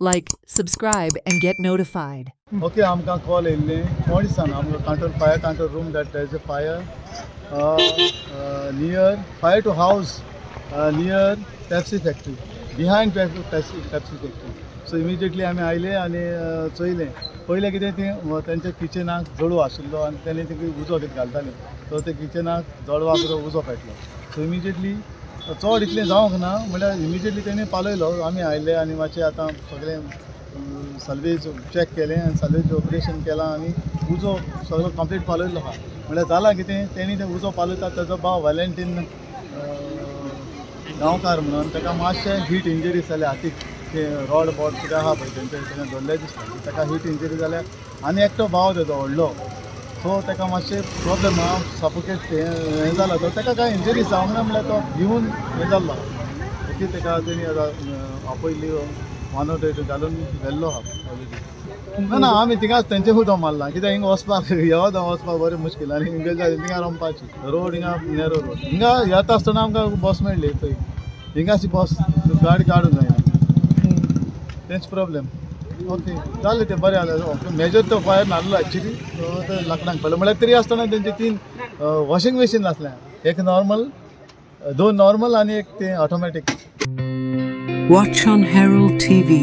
Like, subscribe, and get notified. Okay, आमकां call येयल्ले कोण दिसना आमकां control fire control room that there is a fire near fire to house near Pepsi factory behind Pepsi factory. So immediately आमी आयले आनी चोयले पयलें कितें ती तेंच्या किचनाक जळू आशिल्लो आनी तेणी ती उजो कितें घालताले तो ते किचनाक जळवाक उजो पेटलो. सो इमिजिएटली चड इतलें जावंक ना म्हळ्यार इमिजिएटली तेणी पालयलो आमी आयले आनी मातशें आतां सगळें सल्वेज चॅक केलें आनी सल्वेज ऑपरेशन केलां आनी उजो सगळो कंप्लीट पालयल्लो आहा. म्हळ्यार जालां कितें तेणी तें उजो पालयता तेजो भाव वॅलेंटीन गांवकार म्हणून ताका मातशें हीट इंजरीज जाल्या हातीक ते रॉड बॉड कितें आहा पळय तेंचे धरले दिसता ताका हीट इंजरी जाल्या आनी एकटो भाव तेजो व्हडलो सो ताका मातशें प्रॉब्लेम आहा सफोकेट हें जाला तो ताका कांय इंजरीज जावंक ना म्हळ्यार तो भिवून हें जाल्लो आहा ओके ताका तेणी आतां आपयली मानव घालून व्हेल्लो आहा ऑलरेडी. ना ना आमी थिंगाच तेंचे उदो मारला कित्याक हिंगा वचपाक येवदां वचपाक बरें मुश्कील आनी थिंगा रमपाची रोड हिंगा नॅरो रोड हिंगा येता आसतना आमकां बस मेळ्ळी थंय हिंगाची बस गाडी काडूंक जायना तेंच प्रॉब्लेम. ओके जालें तें बरें जालें मेजर तो फायर नासलो एक्चुली तो लाकडांक पडलो म्हळ्यार तरी आसतना तेंचे 3 वॉशिंग मशीन आसलें एक नॉर्मल 2 नॉर्मल आनी एक तें automatic. Watch on Herald TV.